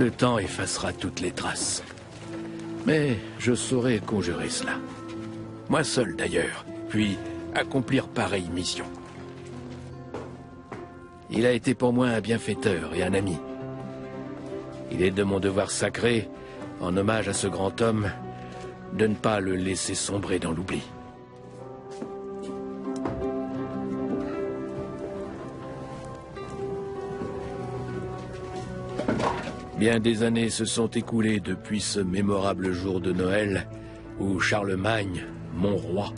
Le temps effacera toutes les traces. Mais je saurai conjurer cela. Moi seul d'ailleurs, puis accomplir pareille mission. Il a été pour moi un bienfaiteur et un ami. Il est de mon devoir sacré, en hommage à ce grand homme, de ne pas le laisser sombrer dans l'oubli. Bien des années se sont écoulées depuis ce mémorable jour de Noël où Charlemagne, mon roi,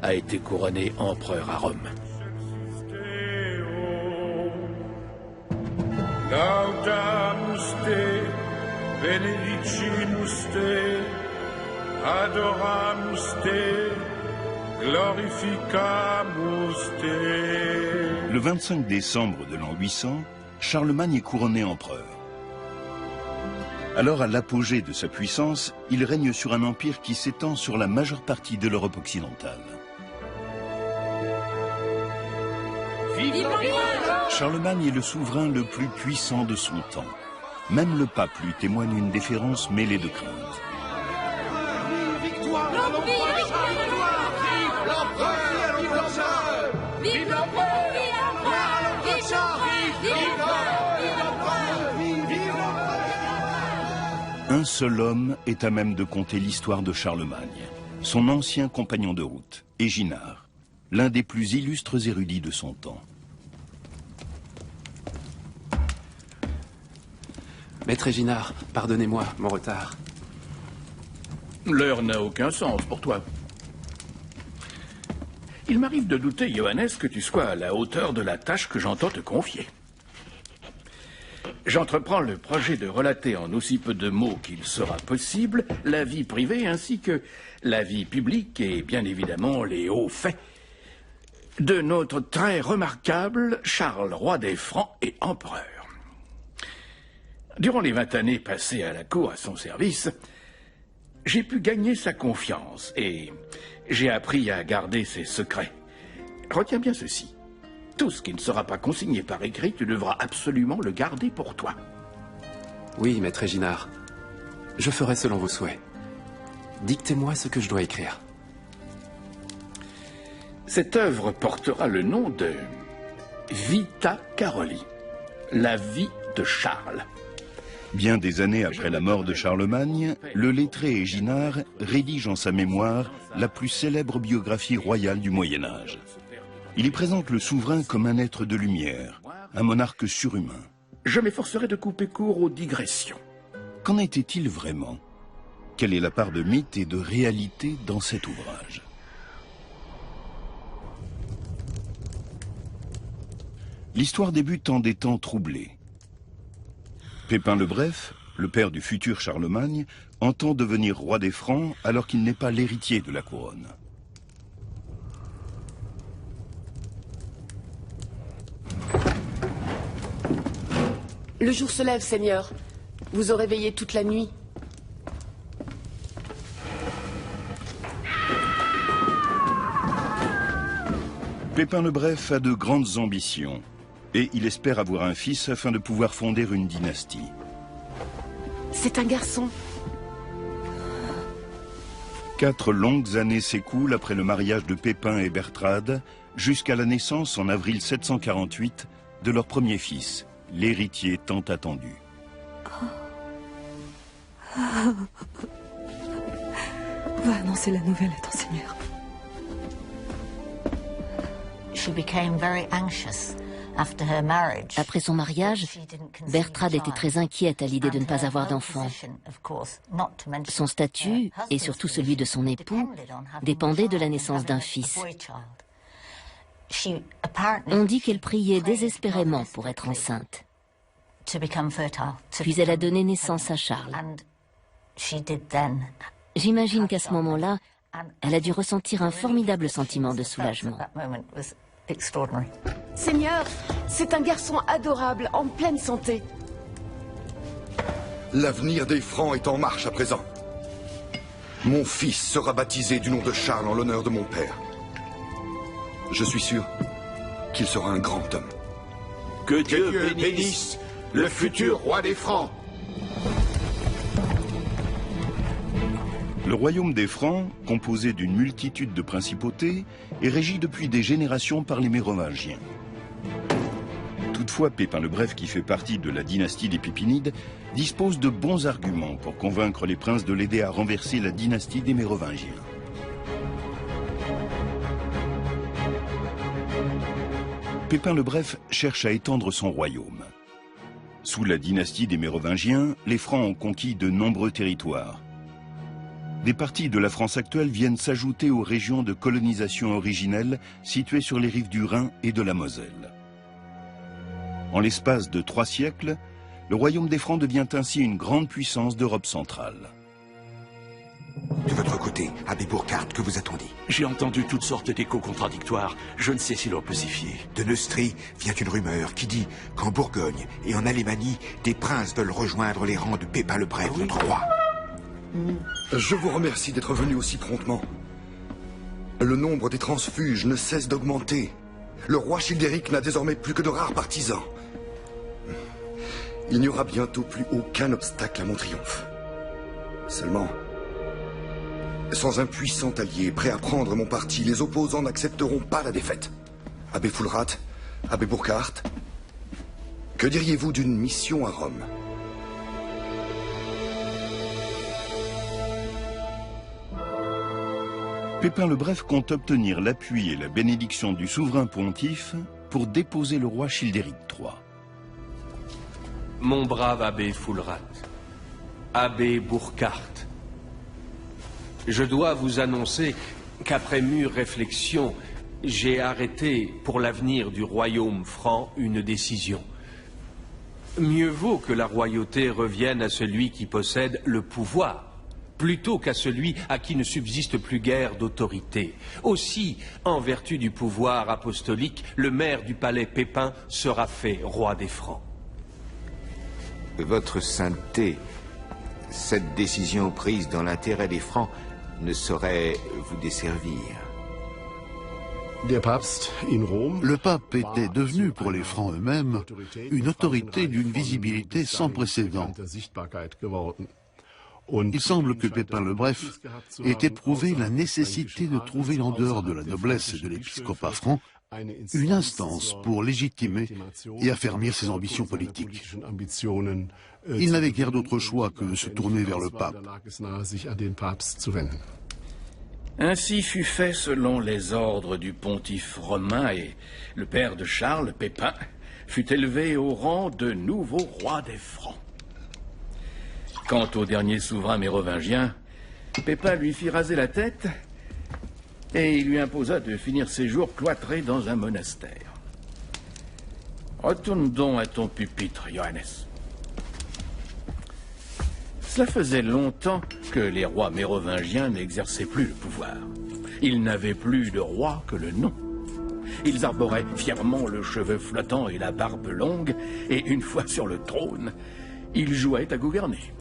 a été couronné empereur à Rome. Laudamus te, benedicimus te, adoramus te, glorificamus te. Le 25 décembre de l'an 800, Charlemagne est couronné empereur. Alors, à l'apogée de sa puissance, il règne sur un empire qui s'étend sur la majeure partie de l'Europe occidentale. Charlemagne est le souverain le plus puissant de son temps. Même le pape lui témoigne une déférence mêlée de crainte. Un seul homme est à même de conter l'histoire de Charlemagne, son ancien compagnon de route, Éginard, l'un des plus illustres érudits de son temps. Maître Éginard, pardonnez-moi mon retard. L'heure n'a aucun sens pour toi. Il m'arrive de douter, Johannes, que tu sois à la hauteur de la tâche que j'entends te confier. J'entreprends le projet de relater en aussi peu de mots qu'il sera possible la vie privée ainsi que la vie publique et bien évidemment les hauts faits de notre très remarquable Charles, roi des Francs et empereur. Durant les 20 années passées à la cour à son service, j'ai pu gagner sa confiance et j'ai appris à garder ses secrets. Retiens bien ceci. Tout ce qui ne sera pas consigné par écrit, tu devras absolument le garder pour toi. Oui, maître Éginard. Je ferai selon vos souhaits. Dictez-moi ce que je dois écrire. Cette œuvre portera le nom de Vita Caroli, la vie de Charles. Bien des années après la mort de Charlemagne, le lettré Éginard rédige en sa mémoire la plus célèbre biographie royale du Moyen-Âge. Il y présente le souverain comme un être de lumière, un monarque surhumain. Je m'efforcerai de couper court aux digressions. Qu'en était-il vraiment? Quelle est la part de mythe et de réalité dans cet ouvrage? L'histoire débute en des temps troublés. Pépin le Bref, le père du futur Charlemagne, entend devenir roi des Francs alors qu'il n'est pas l'héritier de la couronne. Le jour se lève, Seigneur. Vous aurez veillé toute la nuit. Pépin le Bref a de grandes ambitions et il espère avoir un fils afin de pouvoir fonder une dynastie. C'est un garçon. 4 longues années s'écoulent après le mariage de Pépin et Bertrade jusqu'à la naissance en avril 748 de leur premier fils, l'héritier tant attendu. Va annoncer la nouvelle à ton Seigneur. Après son mariage, Bertrade était très inquiète à l'idée de ne pas avoir d'enfant. Son statut, et surtout celui de son époux, dépendait de la naissance d'un fils. On dit qu'elle priait désespérément pour être enceinte. Puis elle a donné naissance à Charles. J'imagine qu'à ce moment-là, elle a dû ressentir un formidable sentiment de soulagement. Seigneur, c'est un garçon adorable, en pleine santé. L'avenir des Francs est en marche à présent. Mon fils sera baptisé du nom de Charles en l'honneur de mon père. Je suis sûr qu'il sera un grand homme. Que Dieu bénisse le futur roi des Francs. Le royaume des Francs, composé d'une multitude de principautés, est régi depuis des générations par les Mérovingiens. Toutefois, Pépin le Bref, qui fait partie de la dynastie des Pépinides, dispose de bons arguments pour convaincre les princes de l'aider à renverser la dynastie des Mérovingiens. Pépin le Bref cherche à étendre son royaume. Sous la dynastie des Mérovingiens, les Francs ont conquis de nombreux territoires. Des parties de la France actuelle viennent s'ajouter aux régions de colonisation originelles situées sur les rives du Rhin et de la Moselle. En l'espace de 3 siècles, le royaume des Francs devient ainsi une grande puissance d'Europe centrale. De votre côté, abbé Burkhard, que vous a-t-on dit? J'ai entendu toutes sortes d'échos contradictoires. Je ne sais si l'on peut s'y fier. De Neustrie vient une rumeur qui dit qu'en Bourgogne et en Alémanie, des princes veulent rejoindre les rangs de Pépin le Bref, notre roi. Je vous remercie d'être venu aussi promptement. Le nombre des transfuges ne cesse d'augmenter. Le roi Childéric n'a désormais plus que de rares partisans. Il n'y aura bientôt plus aucun obstacle à mon triomphe. Seulement, sans un puissant allié prêt à prendre mon parti, les opposants n'accepteront pas la défaite. Abbé Fulrat, abbé Burkhard, que diriez-vous d'une mission à Rome? Pépin le Bref compte obtenir l'appui et la bénédiction du souverain pontife pour déposer le roi Childéric III. Mon brave abbé Fulrat, abbé Burkhard, je dois vous annoncer qu'après mûre réflexion, j'ai arrêté pour l'avenir du royaume franc une décision. Mieux vaut que la royauté revienne à celui qui possède le pouvoir, plutôt qu'à celui à qui ne subsiste plus guère d'autorité. Aussi, en vertu du pouvoir apostolique, le maire du palais Pépin sera fait roi des Francs. Votre sainteté, cette décision prise dans l'intérêt des Francs ne saurait vous desservir. Le pape était devenu pour les Francs eux-mêmes une autorité d'une visibilité sans précédent. Il semble que Pépin le Bref ait éprouvé la nécessité de trouver en dehors de la noblesse et de l'épiscopat franc une instance pour légitimer et affermir ses ambitions politiques. Il n'avait guère d'autre choix que de se tourner vers le pape. Ainsi fut fait selon les ordres du pontife romain et le père de Charles, Pépin, fut élevé au rang de nouveau roi des Francs. Quant au dernier souverain mérovingien, Pépin lui fit raser la tête et il lui imposa de finir ses jours cloîtré dans un monastère. Retourne donc à ton pupitre, Johannes. Cela faisait longtemps que les rois mérovingiens n'exerçaient plus le pouvoir. Ils n'avaient plus de roi que le nom. Ils arboraient fièrement le cheveu flottant et la barbe longue, et une fois sur le trône, ils jouaient à gouverner.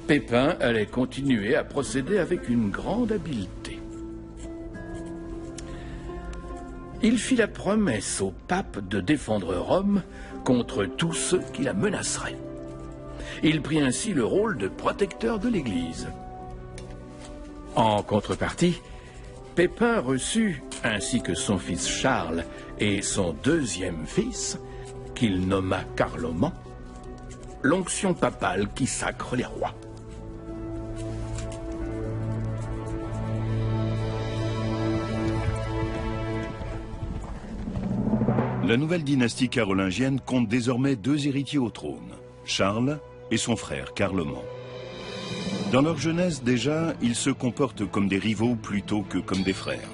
Pépin allait continuer à procéder avec une grande habileté. Il fit la promesse au pape de défendre Rome contre tous ceux qui la menaceraient. Il prit ainsi le rôle de protecteur de l'Église. En contrepartie, Pépin reçut, ainsi que son fils Charles et son deuxième fils, qu'il nomma Carloman, l'onction papale qui sacre les rois. La nouvelle dynastie carolingienne compte désormais 2 héritiers au trône, Charles et son frère Carloman. Dans leur jeunesse déjà, ils se comportent comme des rivaux plutôt que comme des frères.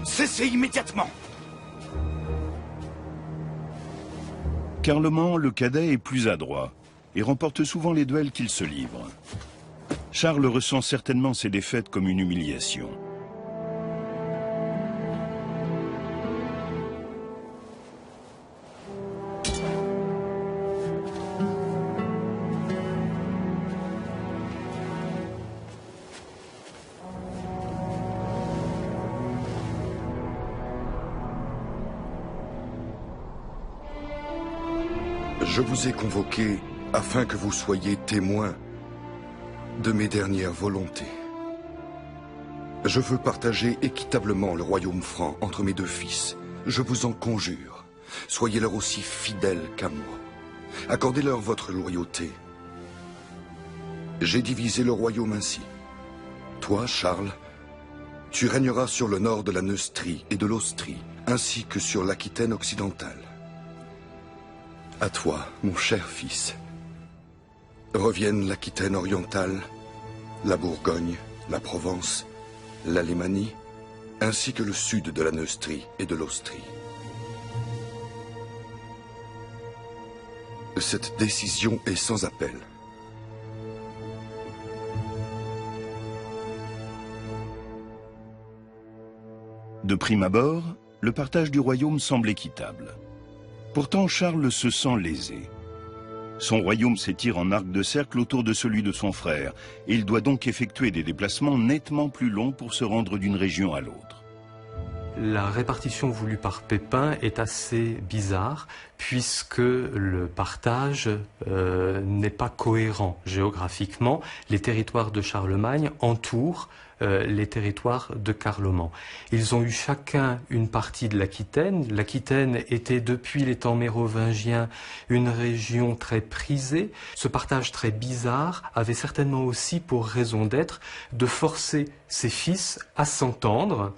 Cessez immédiatement! Carloman, le cadet, est plus adroit et remporte souvent les duels qu'il se livre. Charles ressent certainement ses défaites comme une humiliation. Je vous ai convoqué afin que vous soyez témoins de mes dernières volontés. Je veux partager équitablement le royaume franc entre mes deux fils. Je vous en conjure, soyez-leur aussi fidèles qu'à moi. Accordez-leur votre loyauté. J'ai divisé le royaume ainsi. Toi, Charles, tu régneras sur le nord de la Neustrie et de l'Austrie, ainsi que sur l'Aquitaine occidentale. À toi, mon cher fils, reviennent l'Aquitaine orientale, la Bourgogne, la Provence, l'Alémanie, ainsi que le sud de la Neustrie et de l'Austrie. Cette décision est sans appel. De prime abord, le partage du royaume semble équitable. Pourtant, Charles se sent lésé. Son royaume s'étire en arc de cercle autour de celui de son frère, et il doit donc effectuer des déplacements nettement plus longs pour se rendre d'une région à l'autre. La répartition voulue par Pépin est assez bizarre, puisque le partage n'est pas cohérent géographiquement. Les territoires de Charlemagne entourent les territoires de Carloman. Ils ont eu chacun une partie de l'Aquitaine. L'Aquitaine était depuis les temps mérovingiens une région très prisée. Ce partage très bizarre avait certainement aussi pour raison d'être de forcer ses fils à s'entendre,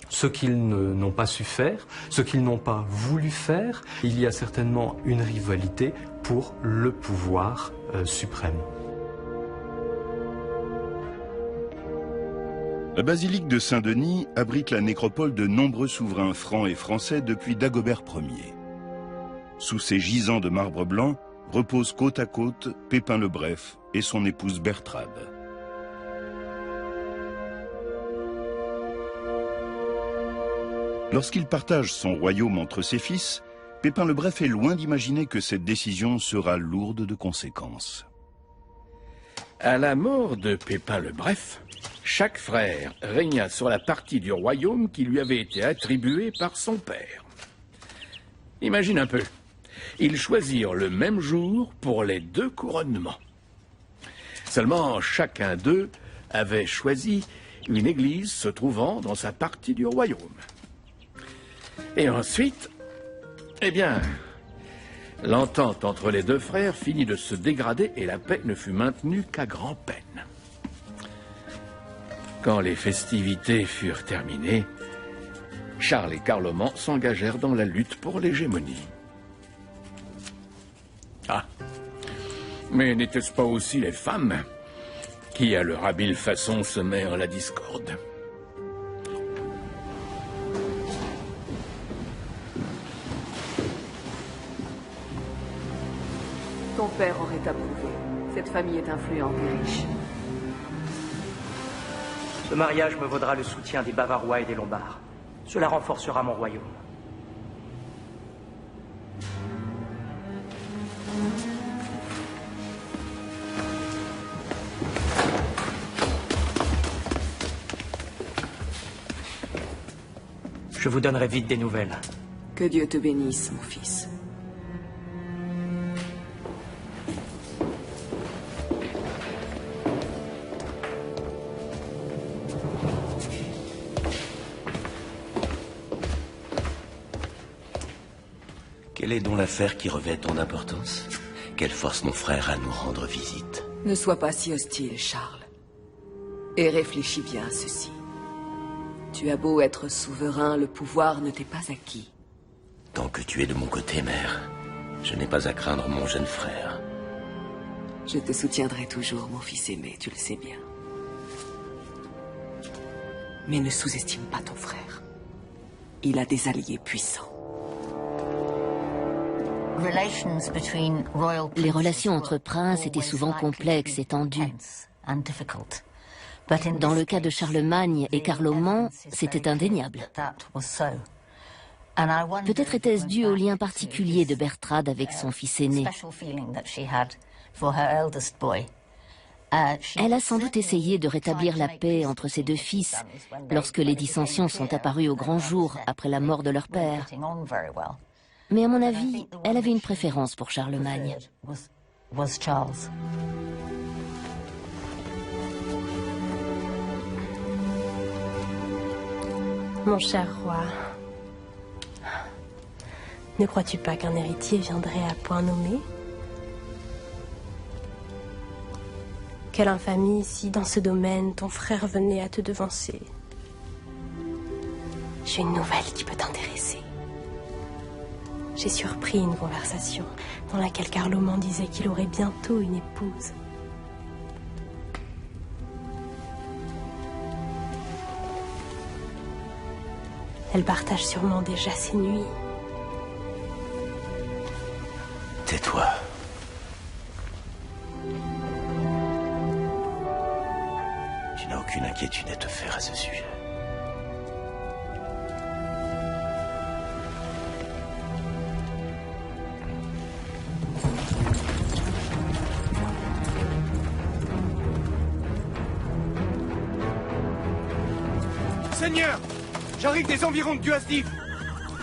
ce qu'ils n'ont pas su faire, ce qu'ils n'ont pas voulu faire. Il y a certainement une rivalité pour le pouvoir suprême. La basilique de Saint-Denis abrite la nécropole de nombreux souverains francs et français depuis Dagobert Ier. Sous ces gisants de marbre blanc reposent côte à côte Pépin le Bref et son épouse Bertrade. Lorsqu'il partage son royaume entre ses fils, Pépin le Bref est loin d'imaginer que cette décision sera lourde de conséquences. À la mort de Pépin le Bref, chaque frère régna sur la partie du royaume qui lui avait été attribuée par son père. Imagine un peu, ils choisirent le même jour pour les deux couronnements. Seulement, chacun d'eux avait choisi une église se trouvant dans sa partie du royaume. Et ensuite, eh bien, l'entente entre les deux frères finit de se dégrader et la paix ne fut maintenue qu'à grand-peine. Quand les festivités furent terminées, Charles et Carloman s'engagèrent dans la lutte pour l'hégémonie. Ah, mais n'était-ce pas aussi les femmes qui, à leur habile façon, semèrent la discorde? Ton père aurait approuvé. Cette famille est influente et riche. Ce mariage me vaudra le soutien des Bavarois et des Lombards. Cela renforcera mon royaume. Je vous donnerai vite des nouvelles. Que Dieu te bénisse, mon fils. Quelle est donc l'affaire qui revêt ton importance? Quelle force mon frère à nous rendre visite? Ne sois pas si hostile, Charles. Et réfléchis bien à ceci. Tu as beau être souverain, le pouvoir ne t'est pas acquis. Tant que tu es de mon côté, mère, je n'ai pas à craindre mon jeune frère. Je te soutiendrai toujours, mon fils aimé, tu le sais bien. Mais ne sous-estime pas ton frère. Il a des alliés puissants. Les relations entre princes étaient souvent complexes et tendues. Dans le cas de Charlemagne et Carloman, c'était indéniable. Peut-être était-ce dû au lien particulier de Bertrade avec son fils aîné. Elle a sans doute essayé de rétablir la paix entre ses deux fils lorsque les dissensions sont apparues au grand jour après la mort de leur père. Mais à mon avis, elle avait une préférence pour Charlemagne. Mon cher roi, ne crois-tu pas qu'un héritier viendrait à point nommé? Quelle infamie si, dans ce domaine, ton frère venait à te devancer. J'ai une nouvelle qui peut t'intéresser. J'ai surpris une conversation dans laquelle Carloman disait qu'il aurait bientôt une épouse. Elle partage sûrement déjà ses nuits. Tais-toi. Tu n'as aucune inquiétude à te faire à ce sujet. Seigneur, j'arrive des environs de Duasdif.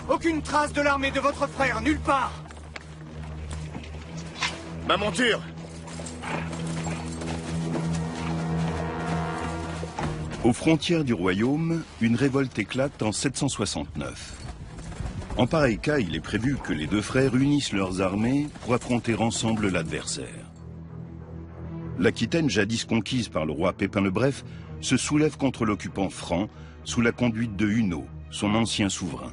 Aucune trace de l'armée de votre frère, nulle part. Ma monture! Aux frontières du royaume, une révolte éclate en 769. En pareil cas, il est prévu que les deux frères unissent leurs armées pour affronter ensemble l'adversaire. L'Aquitaine, jadis conquise par le roi Pépin le Bref, se soulève contre l'occupant franc sous la conduite de Hunno, son ancien souverain.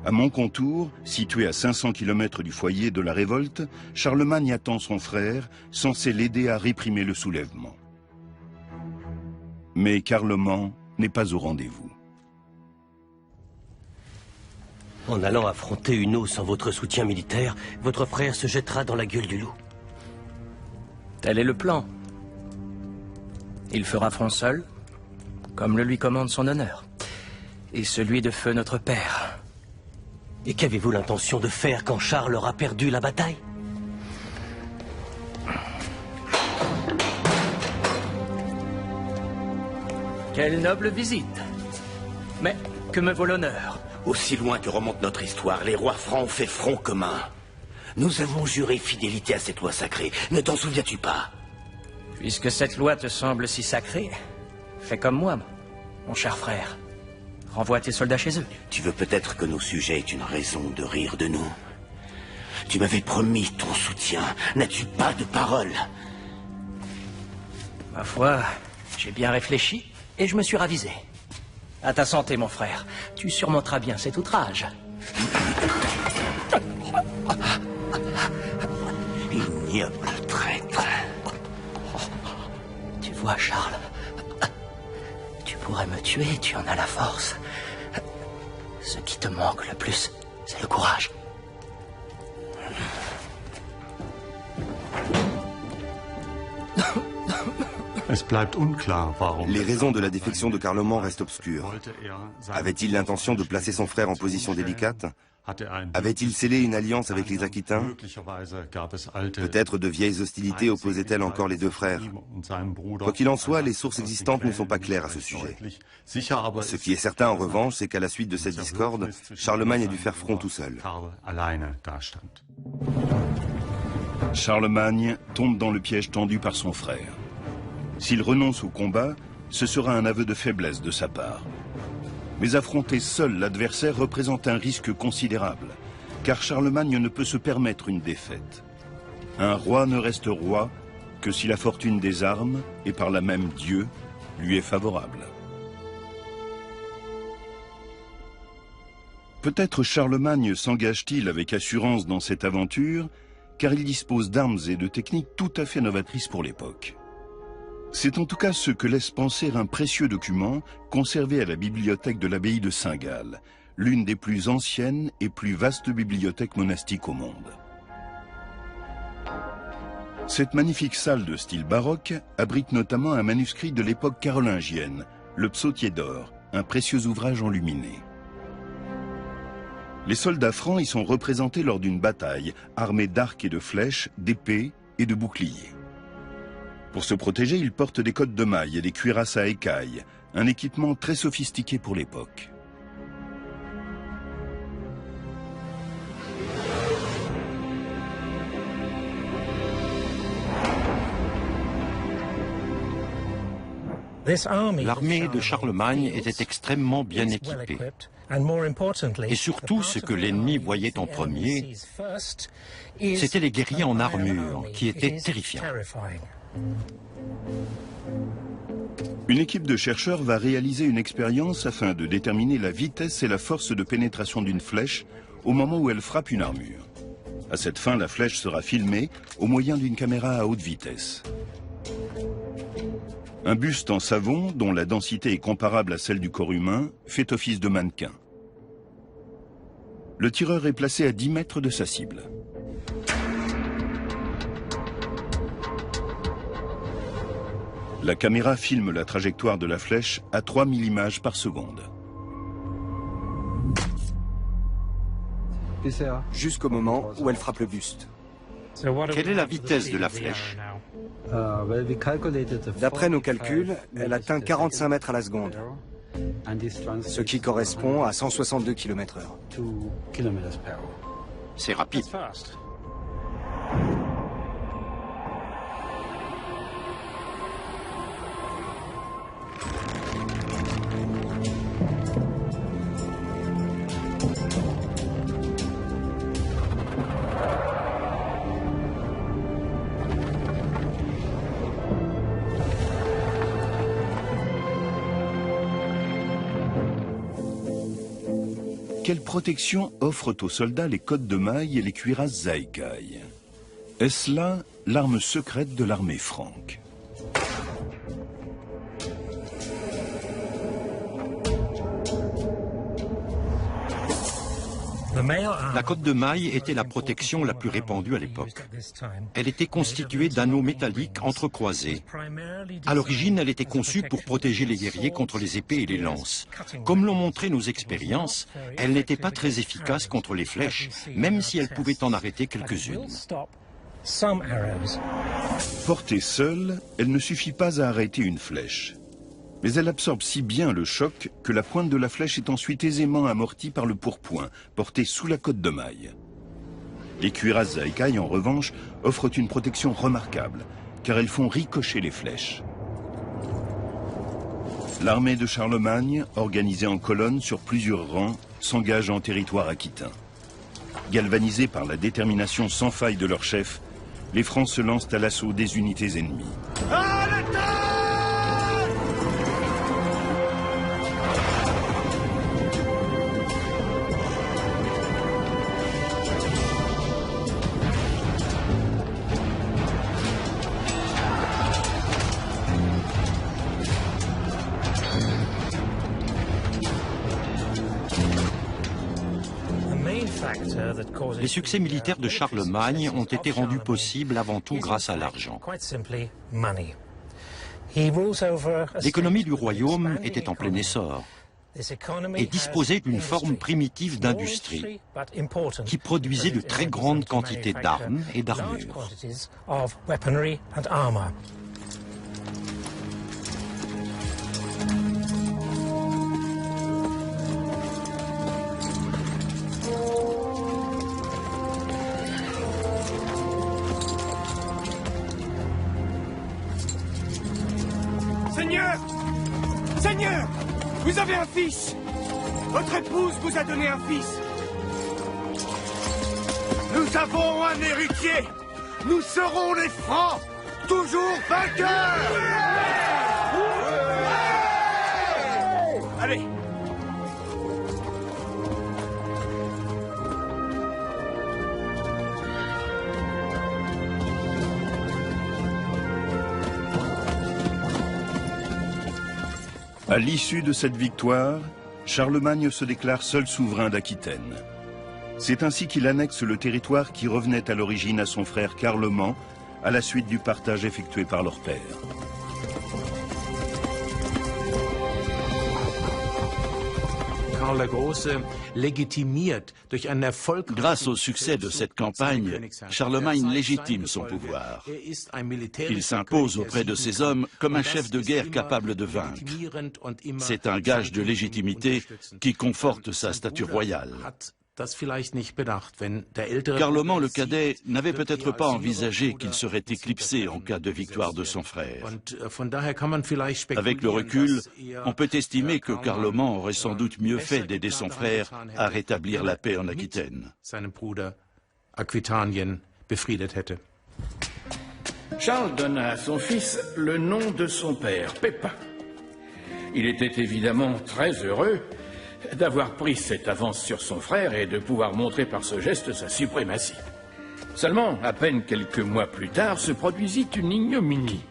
À Montcontour, situé à 500 km du foyer de la révolte, Charlemagne attend son frère, censé l'aider à réprimer le soulèvement. Mais Carloman n'est pas au rendez-vous. En allant affronter Hunno sans votre soutien militaire, votre frère se jettera dans la gueule du loup. Tel est le plan. Il fera front seul, comme le lui commande son honneur, et celui de feu notre père. Et qu'avez-vous l'intention de faire quand Charles aura perdu la bataille? Quelle noble visite. Mais que me vaut l'honneur? Aussi loin que remonte notre histoire, les rois francs ont fait front commun. Nous avons juré fidélité à cette loi sacrée. Ne t'en souviens-tu pas? Puisque cette loi te semble si sacrée, fais comme moi, mon cher frère. Renvoie tes soldats chez eux. Tu veux peut-être que nos sujets aient une raison de rire de nous. Tu m'avais promis ton soutien. N'as-tu pas de parole? Ma foi, j'ai bien réfléchi et je me suis ravisé. À ta santé, mon frère. Tu surmonteras bien cet outrage. Ignoble traître. Tu vois, Charles, tu pourrais me tuer, tu en as la force. Ce qui te manque le plus, c'est le courage. Les raisons de la défection de Carloman restent obscures. Avait-il l'intention de placer son frère en position délicate? Avait-il scellé une alliance avec les Aquitains? Peut-être de vieilles hostilités opposaient-elles encore les deux frères. Quoi qu'il en soit, les sources existantes ne sont pas claires à ce sujet. Ce qui est certain en revanche, c'est qu'à la suite de cette discorde, Charlemagne a dû faire front tout seul. Charlemagne tombe dans le piège tendu par son frère. S'il renonce au combat, ce sera un aveu de faiblesse de sa part. Mais affronter seul l'adversaire représente un risque considérable, car Charlemagne ne peut se permettre une défaite. Un roi ne reste roi que si la fortune des armes, et par là même Dieu, lui est favorable. Peut-être Charlemagne s'engage-t-il avec assurance dans cette aventure, car il dispose d'armes et de techniques tout à fait novatrices pour l'époque. C'est en tout cas ce que laisse penser un précieux document conservé à la bibliothèque de l'abbaye de Saint-Gall, l'une des plus anciennes et plus vastes bibliothèques monastiques au monde. Cette magnifique salle de style baroque abrite notamment un manuscrit de l'époque carolingienne, le Psautier d'or, un précieux ouvrage enluminé. Les soldats francs y sont représentés lors d'une bataille, armés d'arcs et de flèches, d'épées et de boucliers. Pour se protéger, ils portent des cottes de mailles et des cuirasses à écailles, un équipement très sophistiqué pour l'époque. L'armée de Charlemagne était extrêmement bien équipée. Et surtout, ce que l'ennemi voyait en premier, c'était les guerriers en armure, qui étaient terrifiants. Une équipe de chercheurs va réaliser une expérience afin de déterminer la vitesse et la force de pénétration d'une flèche au moment où elle frappe une armure. À cette fin, la flèche sera filmée au moyen d'une caméra à haute vitesse. Un buste en savon, dont la densité est comparable à celle du corps humain, fait office de mannequin. Le tireur est placé à 10 mètres de sa cible. La caméra filme la trajectoire de la flèche à 3000 images par seconde. Jusqu'au moment où elle frappe le buste. Quelle est la vitesse de la flèche? D'après nos calculs, elle atteint 45 mètres à la seconde, ce qui correspond à 162 km/h. C'est rapide. Quelle protection offrent aux soldats les cottes de mailles et les cuirasses à écailles? Est-ce là l'arme secrète de l'armée franque? La cotte de maille était la protection la plus répandue à l'époque. Elle était constituée d'anneaux métalliques entrecroisés. À l'origine, elle était conçue pour protéger les guerriers contre les épées et les lances. Comme l'ont montré nos expériences, elle n'était pas très efficace contre les flèches, même si elle pouvait en arrêter quelques-unes. Portée seule, elle ne suffit pas à arrêter une flèche. Mais elle absorbe si bien le choc que la pointe de la flèche est ensuite aisément amortie par le pourpoint, porté sous la cotte de maille. Les cuirasses à écailles, en revanche, offrent une protection remarquable, car elles font ricocher les flèches. L'armée de Charlemagne, organisée en colonnes sur plusieurs rangs, s'engage en territoire aquitain. Galvanisés par la détermination sans faille de leur chef, les Francs se lancent à l'assaut des unités ennemies. Les succès militaires de Charlemagne ont été rendus possibles avant tout grâce à l'argent. L'économie du royaume était en plein essor et disposait d'une forme primitive d'industrie qui produisait de très grandes quantités d'armes et d'armures. Seigneur! Seigneur! Vous avez un fils! Votre épouse vous a donné un fils! Nous avons un héritier! Nous serons les Francs! Toujours vainqueurs! Allez! À l'issue de cette victoire, Charlemagne se déclare seul souverain d'Aquitaine. C'est ainsi qu'il annexe le territoire qui revenait à l'origine à son frère Carloman, à la suite du partage effectué par leur père. Grâce au succès de cette campagne, Charlemagne légitime son pouvoir. Il s'impose auprès de ses hommes comme un chef de guerre capable de vaincre. C'est un gage de légitimité qui conforte sa stature royale. Carloman le Cadet n'avait peut-être pas envisagé qu'il serait éclipsé en cas de victoire de son frère. Avec le recul, on peut estimer que Carloman aurait sans doute mieux fait d'aider son frère à rétablir la paix en Aquitaine. Charles donna à son fils le nom de son père, Pépin. Il était évidemment très heureux d'avoir pris cette avance sur son frère et de pouvoir montrer par ce geste sa suprématie. Seulement, à peine quelques mois plus tard, se produisit une ignominie.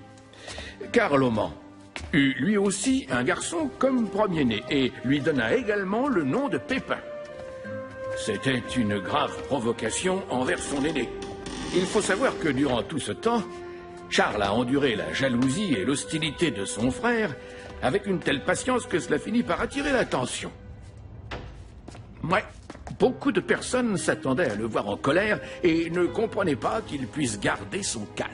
Carloman eut lui aussi un garçon comme premier-né et lui donna également le nom de Pépin. C'était une grave provocation envers son aîné. Il faut savoir que durant tout ce temps, Charles a enduré la jalousie et l'hostilité de son frère avec une telle patience que cela finit par attirer l'attention. Ouais, beaucoup de personnes s'attendaient à le voir en colère et ne comprenaient pas qu'il puisse garder son calme.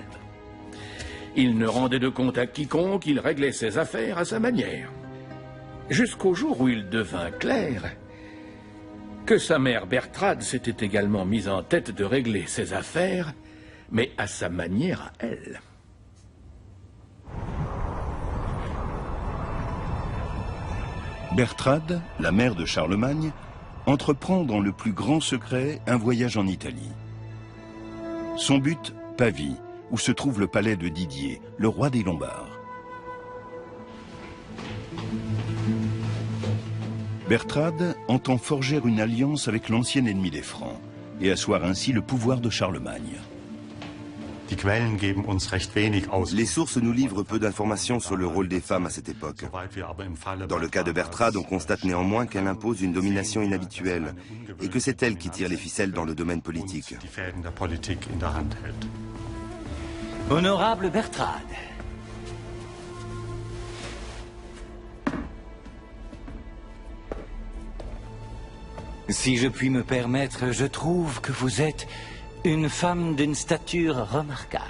Il ne rendait de compte à quiconque, il réglait ses affaires à sa manière. Jusqu'au jour où il devint clair que sa mère Bertrade s'était également mise en tête de régler ses affaires, mais à sa manière à elle. Bertrade, la mère de Charlemagne, entreprend dans le plus grand secret un voyage en Italie. Son but, Pavie, où se trouve le palais de Didier, le roi des Lombards. Bertrade entend forger une alliance avec l'ancien ennemi des Francs et asseoir ainsi le pouvoir de Charlemagne. Les sources nous livrent peu d'informations sur le rôle des femmes à cette époque. Dans le cas de Bertrade, on constate néanmoins qu'elle impose une domination inhabituelle et que c'est elle qui tire les ficelles dans le domaine politique. Honorable Bertrade. Si je puis me permettre, je trouve que vous êtes une femme d'une stature remarquable.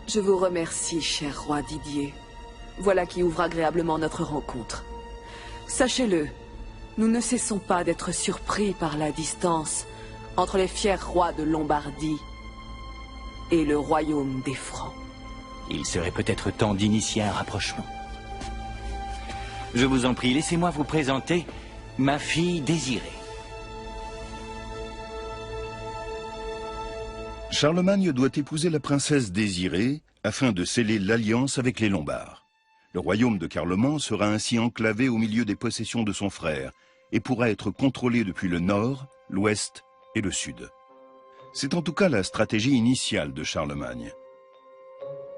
Je vous remercie, cher roi Didier. Voilà qui ouvre agréablement notre rencontre. Sachez-le, nous ne cessons pas d'être surpris par la distance entre les fiers rois de Lombardie et le royaume des Francs. Il serait peut-être temps d'initier un rapprochement. Je vous en prie, laissez-moi vous présenter ma fille Désirée. Charlemagne doit épouser la princesse Désirée afin de sceller l'alliance avec les Lombards. Le royaume de Carloman sera ainsi enclavé au milieu des possessions de son frère et pourra être contrôlé depuis le nord, l'ouest et le sud. C'est en tout cas la stratégie initiale de Charlemagne.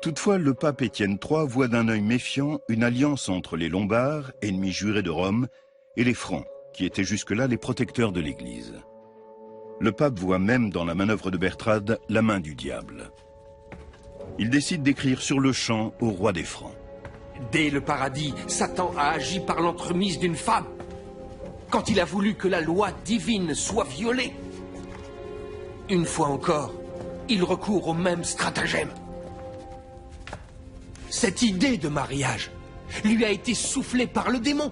Toutefois, le pape Étienne III voit d'un œil méfiant une alliance entre les Lombards, ennemis jurés de Rome, et les Francs, qui étaient jusque-là les protecteurs de l'Église. Le pape voit même dans la manœuvre de Bertrade la main du diable. Il décide d'écrire sur le champ au roi des Francs. Dès le paradis, Satan a agi par l'entremise d'une femme. Quand il a voulu que la loi divine soit violée, une fois encore, il recourt au même stratagème. Cette idée de mariage lui a été soufflée par le démon.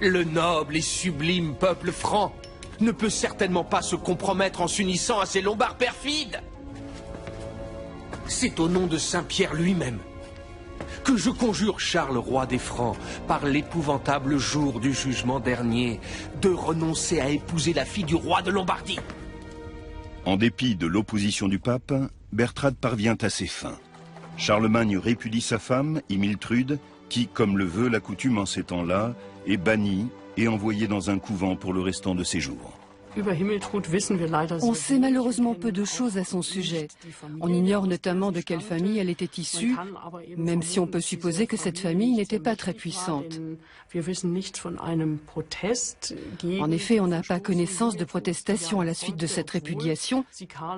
Le noble et sublime peuple franc ne peut certainement pas se compromettre en s'unissant à ces Lombards perfides. C'est au nom de Saint-Pierre lui-même que je conjure Charles, roi des Francs, par l'épouvantable jour du jugement dernier, de renoncer à épouser la fille du roi de Lombardie. En dépit de l'opposition du pape, Bertrade parvient à ses fins. Charlemagne répudie sa femme, Imiltrude, qui, comme le veut la coutume en ces temps-là, est bannie et envoyée dans un couvent pour le restant de ses jours. On sait malheureusement peu de choses à son sujet. On ignore notamment de quelle famille elle était issue, même si on peut supposer que cette famille n'était pas très puissante. En effet, on n'a pas connaissance de protestation à la suite de cette répudiation,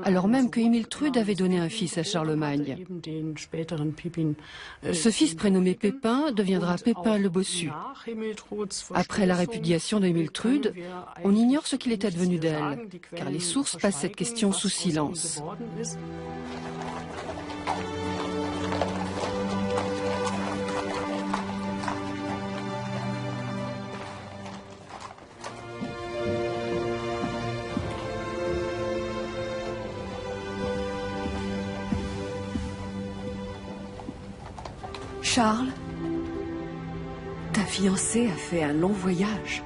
alors même que Himiltrude avait donné un fils à Charlemagne. Ce fils prénommé Pépin deviendra Pépin le Bossu. Après la répudiation de Himiltrude, on ignore ce qu'il est advenu d'elle, car les sources passent cette question sous silence. Charles, ta fiancée a fait un long voyage.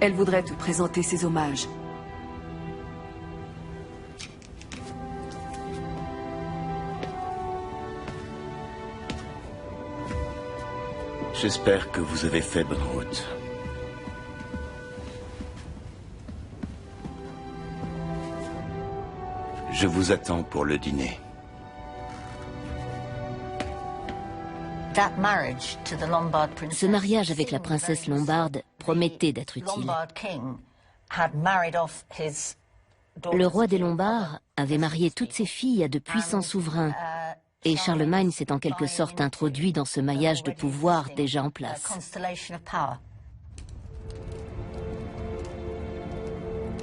Elle voudrait te présenter ses hommages. J'espère que vous avez fait bonne route. Je vous attends pour le dîner. Ce mariage avec la princesse lombarde promettait d'être utile. Le roi des Lombards avait marié toutes ses filles à de puissants souverains, et Charlemagne s'est en quelque sorte introduit dans ce maillage de pouvoir déjà en place.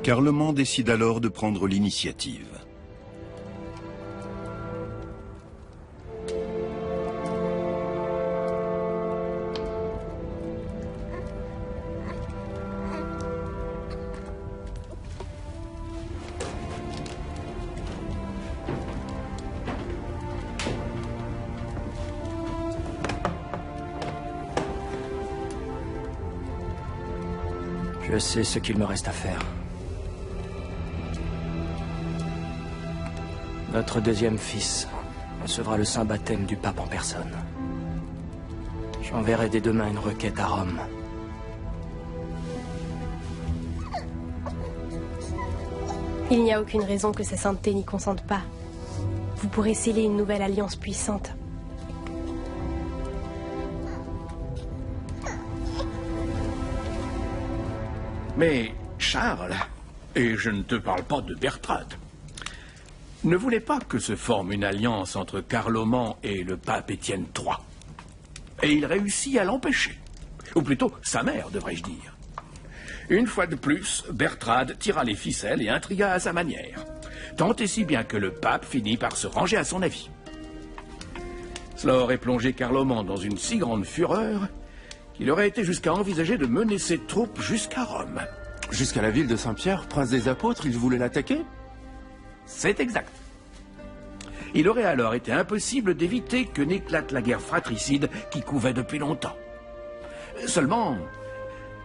Carloman décide alors de prendre l'initiative. Je sais ce qu'il me reste à faire. Notre deuxième fils recevra le saint baptême du pape en personne. J'enverrai dès demain une requête à Rome. Il n'y a aucune raison que sa sainteté n'y consente pas. Vous pourrez sceller une nouvelle alliance puissante. Mais Charles, et je ne te parle pas de Bertrade, ne voulait pas que se forme une alliance entre Carloman et le pape Étienne III. Et il réussit à l'empêcher. Ou plutôt, sa mère, devrais-je dire. Une fois de plus, Bertrade tira les ficelles et intrigua à sa manière. Tant et si bien que le pape finit par se ranger à son avis. Cela aurait plongé Carloman dans une si grande fureur qu'il aurait été jusqu'à envisager de mener ses troupes jusqu'à Rome. Jusqu'à la ville de Saint-Pierre, prince des apôtres, il voulait l'attaquer? C'est exact. Il aurait alors été impossible d'éviter que n'éclate la guerre fratricide qui couvait depuis longtemps. Seulement,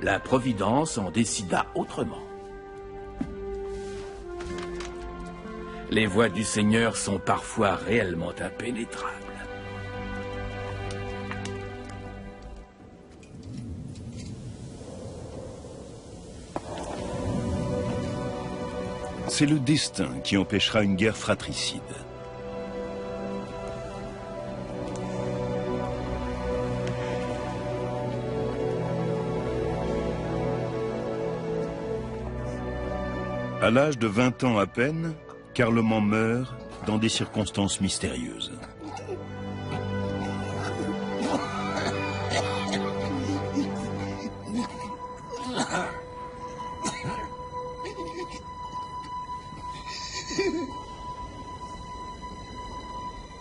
la Providence en décida autrement. Les voies du Seigneur sont parfois réellement impénétrables. C'est le destin qui empêchera une guerre fratricide. À l'âge de 20 ans à peine, Carloman meurt dans des circonstances mystérieuses.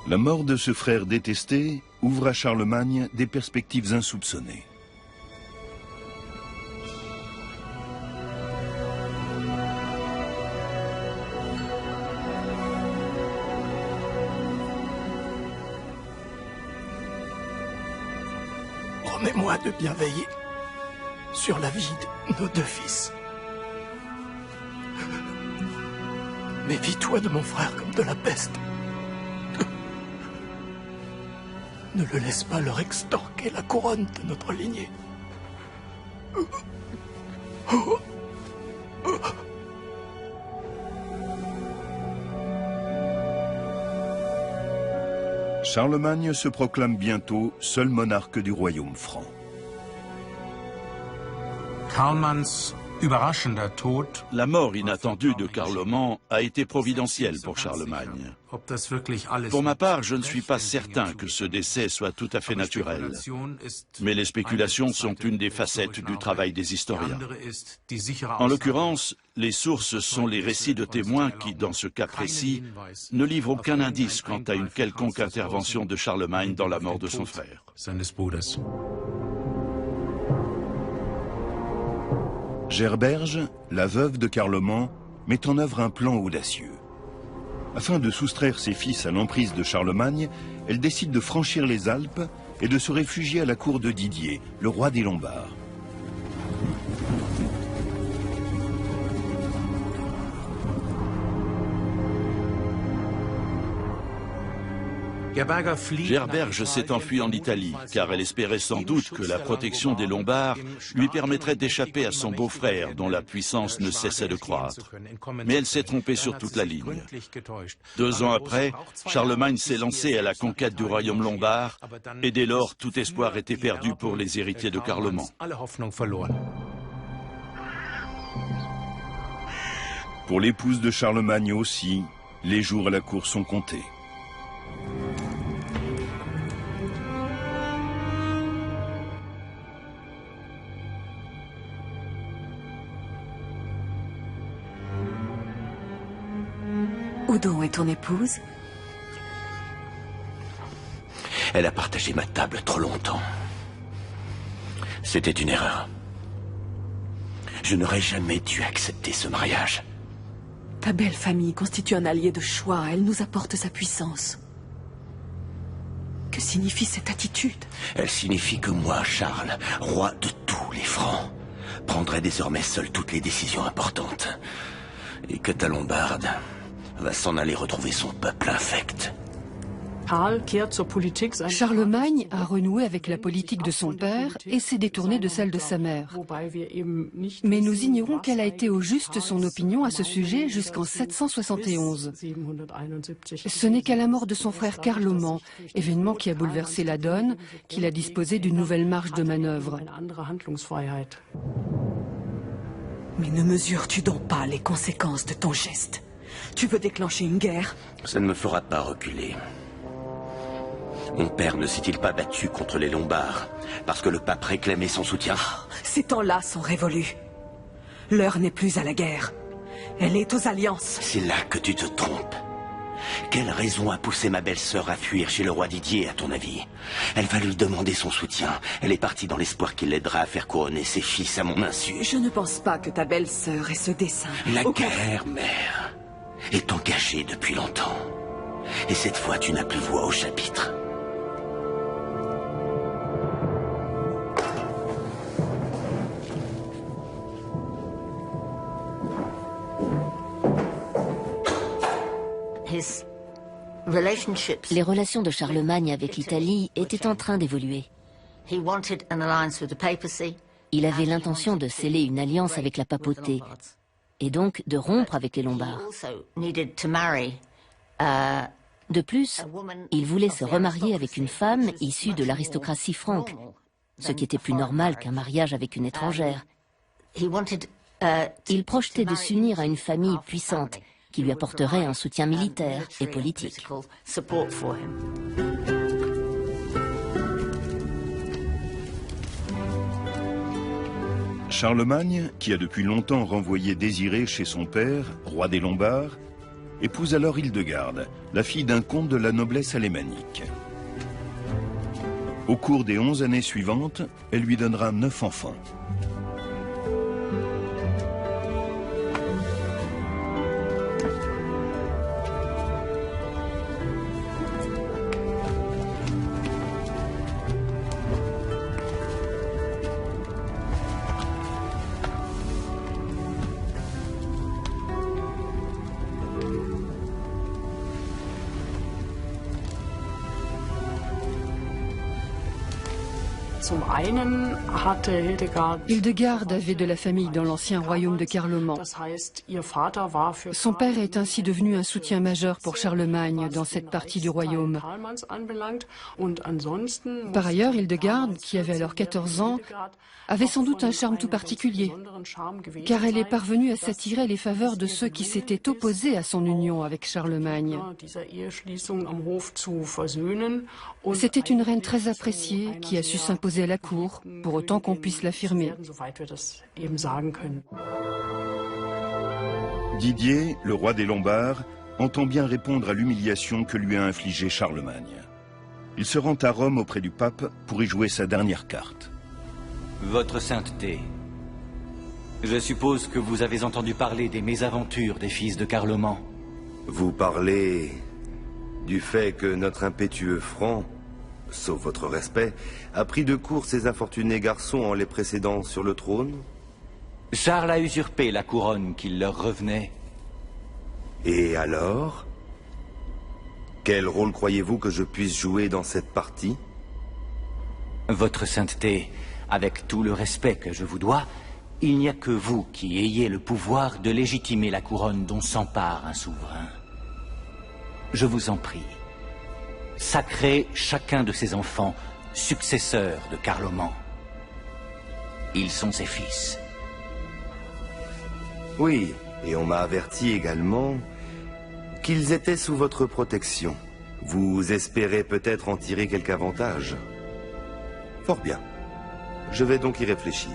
La mort de ce frère détesté ouvre à Charlemagne des perspectives insoupçonnées. Promets-moi de bien veiller sur la vie de nos deux fils. Méfie-toi de mon frère comme de la peste. Ne le laisse pas leur extorquer la couronne de notre lignée. Charlemagne se proclame bientôt seul monarque du royaume franc. La mort inattendue de Carloman a été providentielle pour Charlemagne. Pour ma part, je ne suis pas certain que ce décès soit tout à fait naturel. Mais les spéculations sont une des facettes du travail des historiens. En l'occurrence, les sources sont les récits de témoins qui, dans ce cas précis, ne livrent aucun indice quant à une quelconque intervention de Charlemagne dans la mort de son frère. Gerberge, la veuve de Carloman, met en œuvre un plan audacieux. Afin de soustraire ses fils à l'emprise de Charlemagne, elle décide de franchir les Alpes et de se réfugier à la cour de Didier, le roi des Lombards. Gerberge s'est enfuie en Italie, car elle espérait sans doute que la protection des Lombards lui permettrait d'échapper à son beau-frère, dont la puissance ne cessait de croître. Mais elle s'est trompée sur toute la ligne. 2 ans après, Charlemagne s'est lancé à la conquête du royaume lombard, et dès lors, tout espoir était perdu pour les héritiers de Carloman. Pour l'épouse de Charlemagne aussi, les jours à la cour sont comptés. Où donc est ton épouse? Elle a partagé ma table trop longtemps. C'était une erreur. Je n'aurais jamais dû accepter ce mariage. Ta belle famille constitue un allié de choix. Elle nous apporte sa puissance. Que signifie cette attitude? Elle signifie que moi, Charles, roi de tous les Francs, prendrai désormais seul toutes les décisions importantes. Et que ta Lombarde va s'en aller retrouver son peuple infect. Charlemagne a renoué avec la politique de son père et s'est détourné de celle de sa mère. Mais nous ignorons quelle a été au juste son opinion à ce sujet jusqu'en 771. Ce n'est qu'à la mort de son frère Carloman, événement qui a bouleversé la donne, qu'il a disposé d'une nouvelle marge de manœuvre. Mais ne mesures-tu donc pas les conséquences de ton geste? Tu veux déclencher une guerre? Ça ne me fera pas reculer. Mon père ne s'est-il pas battu contre les Lombards parce que le pape réclamait son soutien? Ces temps-là sont révolus. L'heure n'est plus à la guerre. Elle est aux alliances. C'est là que tu te trompes. Quelle raison a poussé ma belle-sœur à fuir chez le roi Didier, à ton avis? Elle va lui demander son soutien. Elle est partie dans l'espoir qu'il l'aidera à faire couronner ses fils à mon insu. Je ne pense pas que ta belle-sœur ait ce dessein. La guerre, mère, est engagée depuis longtemps. Et cette fois, tu n'as plus voix au chapitre. Les relations de Charlemagne avec l'Italie étaient en train d'évoluer. Il avait l'intention de sceller une alliance avec la papauté et donc de rompre avec les Lombards. De plus, il voulait se remarier avec une femme issue de l'aristocratie franque, ce qui était plus normal qu'un mariage avec une étrangère. Il projetait de s'unir à une famille puissante qui lui apporterait un soutien militaire et politique. Charlemagne, qui a depuis longtemps renvoyé Désiré chez son père, roi des Lombards, épouse alors Hildegarde, la fille d'un comte de la noblesse alémanique. Au cours des 11 années suivantes, elle lui donnera 9 enfants. Hildegarde avait de la famille dans l'ancien royaume de Carloman. Son père est ainsi devenu un soutien majeur pour Charlemagne dans cette partie du royaume. Par ailleurs, Hildegarde, qui avait alors 14 ans, avait sans doute un charme tout particulier, car elle est parvenue à s'attirer les faveurs de ceux qui s'étaient opposés à son union avec Charlemagne. C'était une reine très appréciée qui a su s'imposer à la cour, pour autant qu'on puisse l'affirmer. Didier, le roi des Lombards, entend bien répondre à l'humiliation que lui a infligée Charlemagne. Il se rend à Rome auprès du pape pour y jouer sa dernière carte. Votre sainteté, je suppose que vous avez entendu parler des mésaventures des fils de Carloman. Vous parlez du fait que notre impétueux franc, sauf votre respect, a pris de court ces infortunés garçons en les précédant sur le trône? Charles a usurpé la couronne qui leur revenait. Et alors? Quel rôle croyez-vous que je puisse jouer dans cette partie? Votre sainteté, avec tout le respect que je vous dois, il n'y a que vous qui ayez le pouvoir de légitimer la couronne dont s'empare un souverain. Je vous en prie, sacrez chacun de ses enfants successeurs de Carloman. Ils sont ses fils. Oui, et on m'a averti également qu'ils étaient sous votre protection. Vous espérez peut-être en tirer quelque avantage. Fort bien. Je vais donc y réfléchir.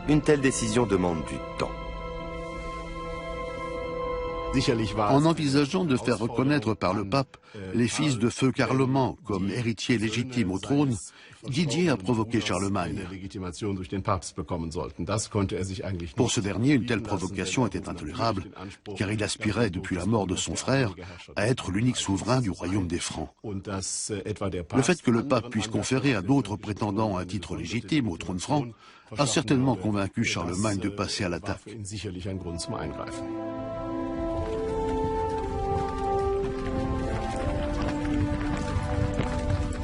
Une telle décision demande du temps. En envisageant de faire reconnaître par le pape les fils de feu Carloman comme héritiers légitimes au trône, Didier a provoqué Charlemagne. Pour ce dernier, une telle provocation était intolérable, car il aspirait, depuis la mort de son frère, à être l'unique souverain du royaume des Francs. Le fait que le pape puisse conférer à d'autres prétendants un titre légitime au trône franc a certainement convaincu Charlemagne de passer à l'attaque.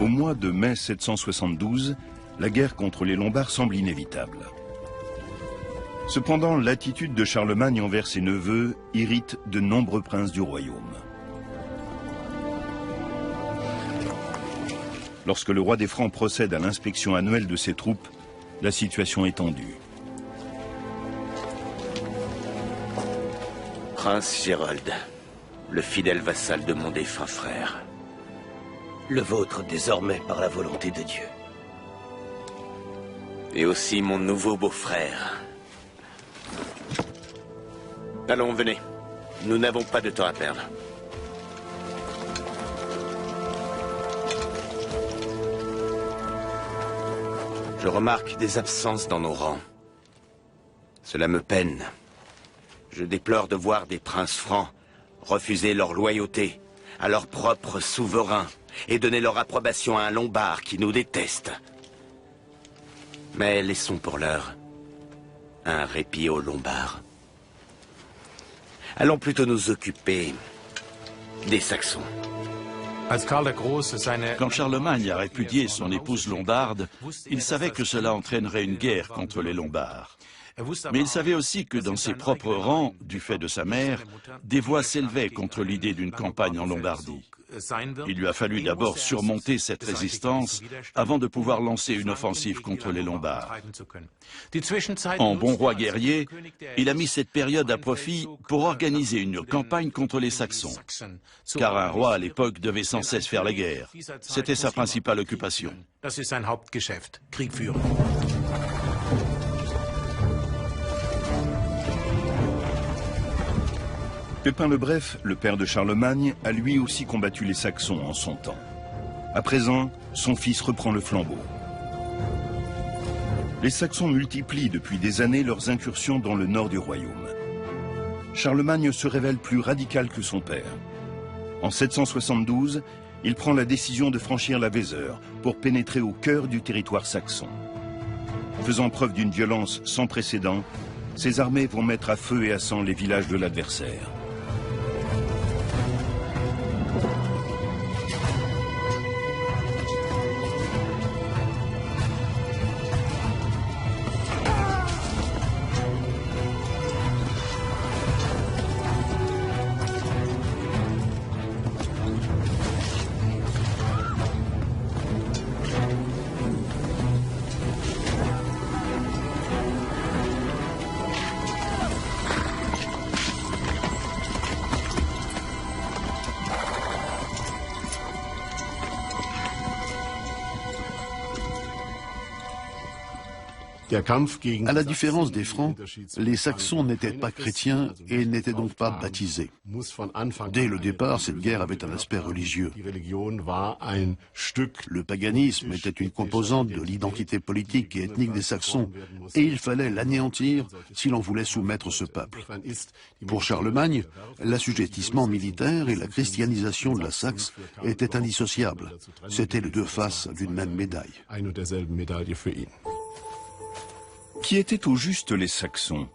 Au mois de mai 772, la guerre contre les Lombards semble inévitable. Cependant, l'attitude de Charlemagne envers ses neveux irrite de nombreux princes du royaume. Lorsque le roi des Francs procède à l'inspection annuelle de ses troupes, la situation est tendue. Prince Gérold, le fidèle vassal de mon défunt frère. Le vôtre désormais par la volonté de Dieu. Et aussi mon nouveau beau-frère. Allons, venez. Nous n'avons pas de temps à perdre. Je remarque des absences dans nos rangs. Cela me peine. Je déplore de voir des princes francs refuser leur loyauté à leur propre souverain et donner leur approbation à un Lombard qui nous déteste. Mais laissons pour l'heure un répit aux Lombards. Allons plutôt nous occuper des Saxons. Quand Charlemagne a répudié son épouse lombarde, il savait que cela entraînerait une guerre contre les Lombards. Mais il savait aussi que dans ses propres rangs, du fait de sa mère, des voix s'élevaient contre l'idée d'une campagne en Lombardie. Il lui a fallu d'abord surmonter cette résistance avant de pouvoir lancer une offensive contre les Lombards. En bon roi guerrier, il a mis cette période à profit pour organiser une campagne contre les Saxons. Car un roi à l'époque devait sans cesse faire la guerre. C'était sa principale occupation. Pépin le Bref, le père de Charlemagne, a lui aussi combattu les Saxons en son temps. À présent, son fils reprend le flambeau. Les Saxons multiplient depuis des années leurs incursions dans le nord du royaume. Charlemagne se révèle plus radical que son père. En 772, il prend la décision de franchir la Vézeur pour pénétrer au cœur du territoire saxon. Faisant preuve d'une violence sans précédent, ses armées vont mettre à feu et à sang les villages de l'adversaire. À la différence des Francs, les Saxons n'étaient pas chrétiens et n'étaient donc pas baptisés. Dès le départ, cette guerre avait un aspect religieux. Le paganisme était une composante de l'identité politique et ethnique des Saxons, et il fallait l'anéantir si l'on voulait soumettre ce peuple. Pour Charlemagne, l'assujettissement militaire et la christianisation de la Saxe étaient indissociables. C'étaient les deux faces d'une même médaille. Qui étaient au juste les Saxons?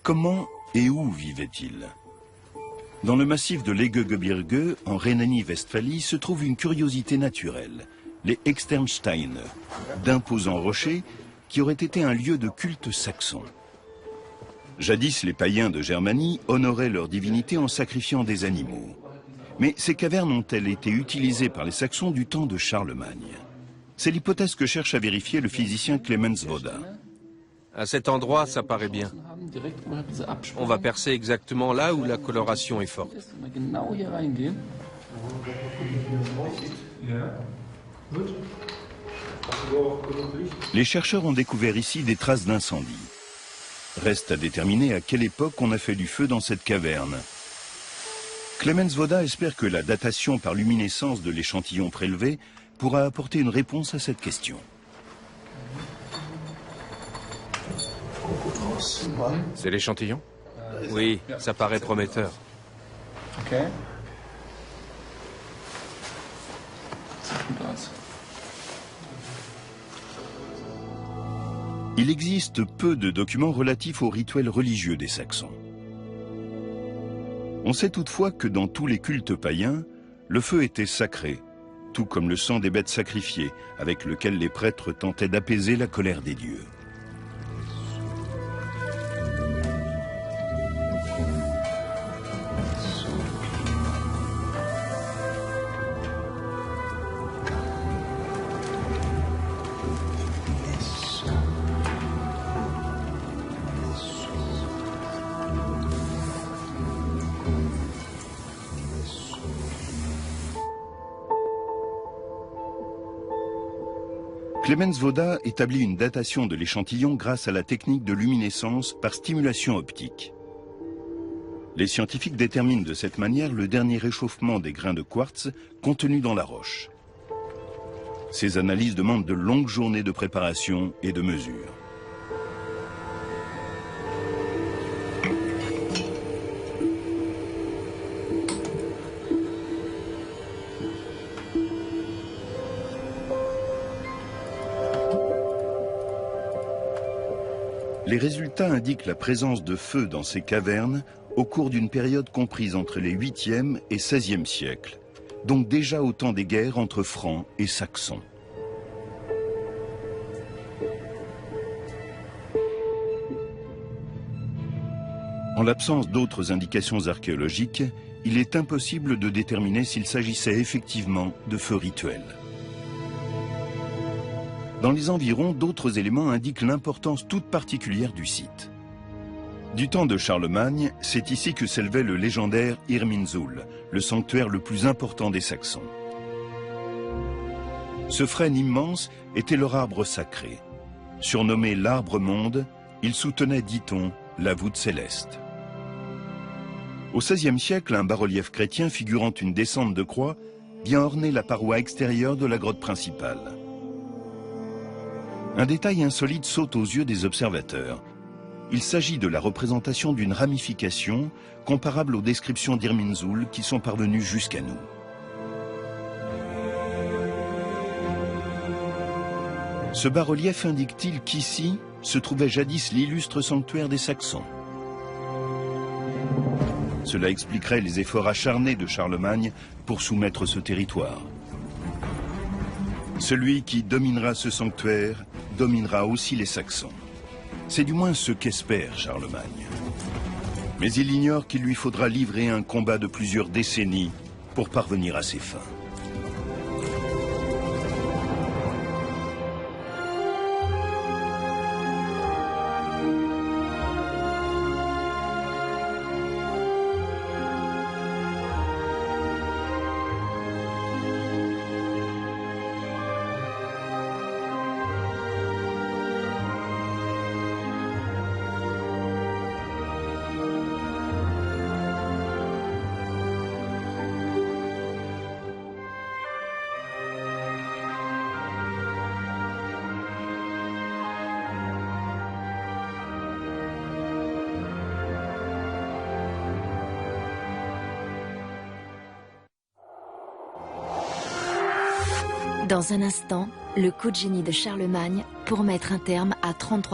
Comment et où vivaient-ils? Dans le massif de l'Egegebirge, en Rhénanie-Westphalie, se trouve une curiosité naturelle, les Externsteine, d'imposants rochers qui auraient été un lieu de culte saxon. Jadis, les païens de Germanie honoraient leur divinité en sacrifiant des animaux. Mais ces cavernes ont-elles été utilisées par les Saxons du temps de Charlemagne? C'est l'hypothèse que cherche à vérifier le physicien Clemens Woda. À cet endroit, ça paraît bien. On va percer exactement là où la coloration est forte. Les chercheurs ont découvert ici des traces d'incendie. Reste à déterminer à quelle époque on a fait du feu dans cette caverne. Clemens Woda espère que la datation par luminescence de l'échantillon prélevé pourra apporter une réponse à cette question. C'est l'échantillon? Oui, ça paraît prometteur. Il existe peu de documents relatifs aux rituels religieux des Saxons. On sait toutefois que dans tous les cultes païens, le feu était sacré, tout comme le sang des bêtes sacrifiées, avec lequel les prêtres tentaient d'apaiser la colère des dieux. Clemens Woda établit une datation de l'échantillon grâce à la technique de luminescence par stimulation optique. Les scientifiques déterminent de cette manière le dernier réchauffement des grains de quartz contenus dans la roche. Ces analyses demandent de longues journées de préparation et de mesure. Les résultats indiquent la présence de feu dans ces cavernes au cours d'une période comprise entre les 8e et 16e siècles, donc déjà au temps des guerres entre Francs et Saxons. En l'absence d'autres indications archéologiques, il est impossible de déterminer s'il s'agissait effectivement de feux rituels. Dans les environs, d'autres éléments indiquent l'importance toute particulière du site. Du temps de Charlemagne, c'est ici que s'élevait le légendaire Irminsul, le sanctuaire le plus important des Saxons. Ce frêne immense était leur arbre sacré. Surnommé l'arbre-monde, il soutenait, dit-on, la voûte céleste. Au XVIe siècle, un bas-relief chrétien figurant une descente de croix vient orner la paroi extérieure de la grotte principale. Un détail insolite saute aux yeux des observateurs. Il s'agit de la représentation d'une ramification comparable aux descriptions d'Irminsul qui sont parvenues jusqu'à nous. Ce bas-relief indique-t-il qu'ici se trouvait jadis l'illustre sanctuaire des Saxons? Cela expliquerait les efforts acharnés de Charlemagne pour soumettre ce territoire. Celui qui dominera ce sanctuaire dominera aussi les Saxons. C'est du moins ce qu'espère Charlemagne. Mais il ignore qu'il lui faudra livrer un combat de plusieurs décennies pour parvenir à ses fins. Dans un instant, le coup de génie de Charlemagne pour mettre un terme à 33